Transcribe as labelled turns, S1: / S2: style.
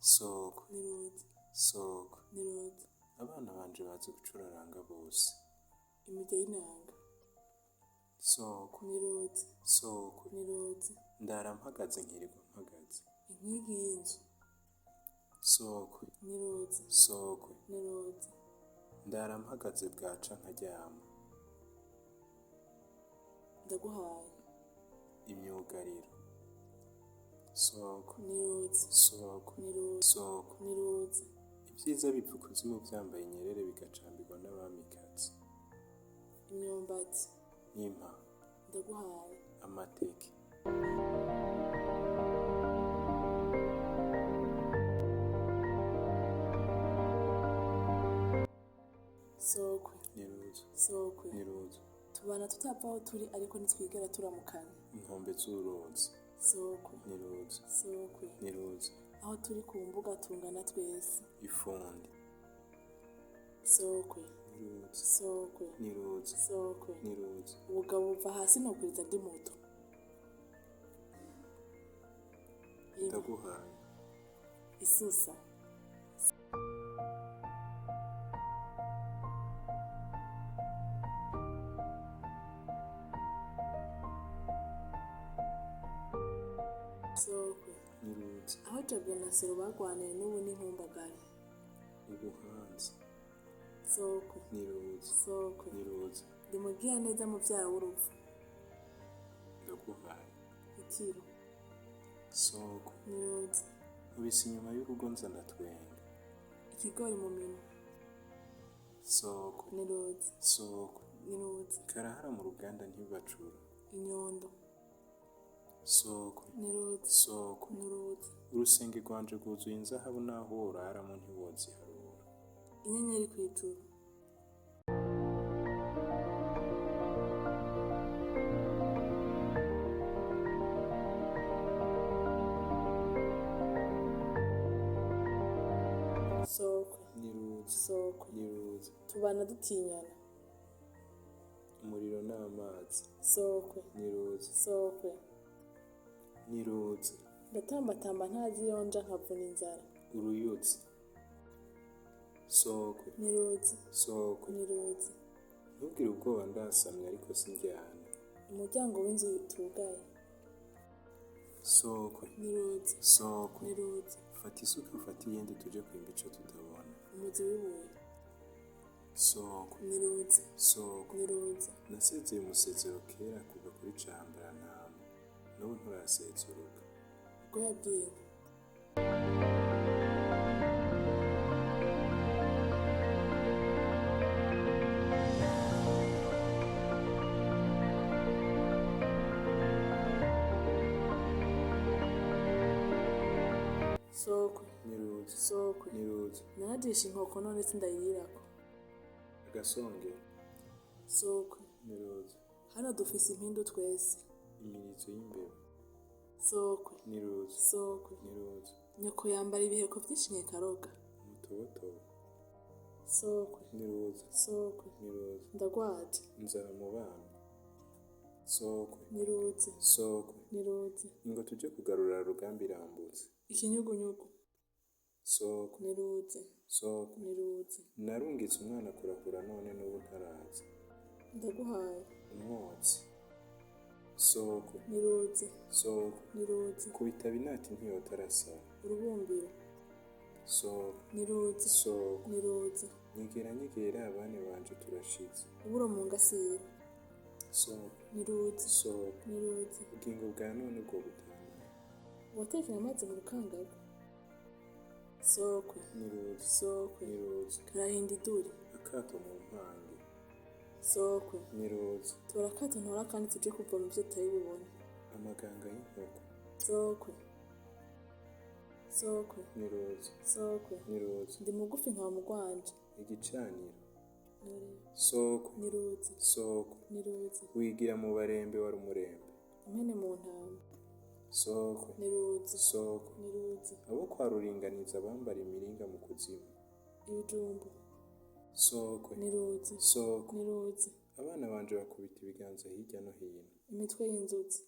S1: Sokwe
S2: Niruze.
S1: Sokwe
S2: Niruze.
S1: abana banje bazi gucuraranga bose.
S2: Imirya y'inanga.
S1: Sokwe
S2: Niruze.
S1: Sokwe
S2: Niruze.
S1: ndara mpagaze nkirirwa mpagaze.
S2: Inkingi y'inzu.
S1: Sokwe
S2: Niruze.
S1: Sokwe
S2: Niruze.
S1: ndara mpagaze bwaca nkaryama.
S2: Ndaguhaye.
S1: Imyugariro. Sokwe
S2: Niruze.
S1: Sokwe
S2: Niruze.
S1: Sokwe
S2: Niruze.
S1: ibyiza bipfa ikuzimu byambaye inyerere bigacambirwa n'abamikazi.
S2: Imyumbati.
S1: Impa.
S2: Ndaguhaye.
S1: Amateke.
S2: Sokwe.
S1: Niruze.
S2: Sokwe.
S1: Niruze.
S2: Tubana tutava aho turi ariko ntitwigera turamukanya.
S1: Inkombe z'uruzi.
S2: Sokwe.
S1: Niruze.
S2: Sokwe.
S1: Niruze.
S2: Aho turi ku mbuga tungana twese.
S1: Ifundi.
S2: Sokwe.
S1: Niruze.
S2: Sokwe.
S1: Niruze.
S2: Sokwe.
S1: Niruze.
S2: Ubugabo buva hasi nokuriza ndi muto.
S1: Ndaguhaye.
S2: Isusa. Sokwe.
S1: Niruze.
S2: Aho Jabwe na Sero bagwaniye n'ubu n'inkumbagari.
S1: Ubuhanzi.
S2: Sokwe.
S1: Niruze.
S2: Sokwe.
S1: Niruze.
S2: Ndi mugira neza muvyara w'urupfu.
S1: Ndaguhaye.
S2: Itiro.
S1: Sokwe.
S2: Niruze.
S1: Nkubise inyuma y'urugo nza ndatwenga.
S2: Ikigori mu minwe.
S1: Sokwe.
S2: Niruze.
S1: Sokwe.
S2: Niruze.
S1: Karahara mu ruganda ntibacura.
S2: Inyondo.
S1: Sokwe.
S2: Niruze.
S1: Sokwe.
S2: Niruze.
S1: Urusenge rwanje rwuzuye inzahabu naho woraramo ntiwoziharura.
S2: Inyenyeri kw'ijuru. Sokwe.
S1: Niruze.
S2: Sokwe.
S1: Niruze.
S2: Tubana dutinyana.
S1: Umuriro n'amazi.
S2: Sokwe.
S1: Niruze.
S2: Sokwe.
S1: Niruze.
S2: Ndatambatamba ntazi yonja nkavuna inzara.
S1: Uruyuzi. Sokwe.
S2: Niruze.
S1: Sokwe.
S2: Niruze.
S1: Ntugire ubwoba ndasamye ariko sindyana.
S2: Umuryango w'inzu utugaye.
S1: Sokwe.
S2: Niruze.
S1: Sokwe.
S2: Niruze.
S1: Fata isuka fata iyindi tuje kwimba ico tutabona.
S2: Umuzi w'ibuye.
S1: Sokwe.
S2: Niruze.
S1: Sokwe.
S2: Niruze.
S1: Nasezeye umusezero kera kuva kuri Cambarantama. N'ubu nturasezuruka.
S2: Ubwoya bw'inka. Sokwe.
S1: Niruze.
S2: Sokwe.
S1: Niruze.
S2: Narajisha inkoko none sindayirirako.
S1: Agasonge.
S2: Sokwe.
S1: Niruze.
S2: Hano dufise impindu twese.
S1: Imirizo y'imbeba.
S2: Sokwe.
S1: Niruze.
S2: Sokwe.
S1: Niruze.
S2: Nyoko yambara ibiheko vyinshi nkekaroga.
S1: Umutobotobo.
S2: Sokwe.
S1: Niruze.
S2: Sokwe.
S1: Niruze.
S2: Ndagwaje.
S1: Inzara mu bana. Sokwe.
S2: Niruze.
S1: Sokwe.
S2: Niruze.
S1: Ingo tuje kugarura Rugambi irambutse.
S2: Ikinyugunyugu.
S1: Sokwe.
S2: Niruze.
S1: Sokwe.
S2: Niruze.
S1: Narungitse umwana kurakura none n'ubu ntaraza.
S2: Ndaguhaye.
S1: Umwotsi. Sokwe.
S2: Niruze.
S1: Sokwe.
S2: Niruze.
S1: Kubitaba inati ntiyota arasa.
S2: Urubumbiro.
S1: Sokwe.
S2: Niruze.
S1: Sokwe.
S2: Niruze.
S1: Nyegera abana banje turashize.
S2: Uburo mu ngasiro.
S1: Sokwe.
S2: Niruze.
S1: Sokwe.
S2: Niruze.
S1: Ubugingo bwa none bwo butanga.
S2: Watekeye amazi mu rukangaga. Sokwe.
S1: Niruze.
S2: Sokwe.
S1: Niruze.
S2: Karahinda iduri.
S1: Akato mu mpange.
S2: Sokwe.
S1: Niruze.
S2: Tora akato ntora kandi tuje kuvoma ivyo utari bubone.
S1: Amaganga y'inkoko.
S2: Sokwe. Sokwe.
S1: Niruze.
S2: Sokwe.
S1: Niruze.
S2: Ndi mugufi nkaba mugwanje.
S1: Igicaniro.
S2: Nureba.
S1: Sokwe.
S2: Niruze.
S1: Sokwe.
S2: Niruze.
S1: Wigira mu barembe wari umurembe.
S2: Impene mu ntama.
S1: Sokwe.
S2: Niruze.
S1: Sokwe.
S2: Niruze.
S1: Abo kwa Ruringaniza bambara imiringa mu kuzimu.
S2: Ibijumbu.
S1: Sokwe.
S2: Niruze.
S1: Sokwe.
S2: Niruze.
S1: Abana banje bakubita ibiganza hirya no hino.
S2: Imitwe y'inzuzi.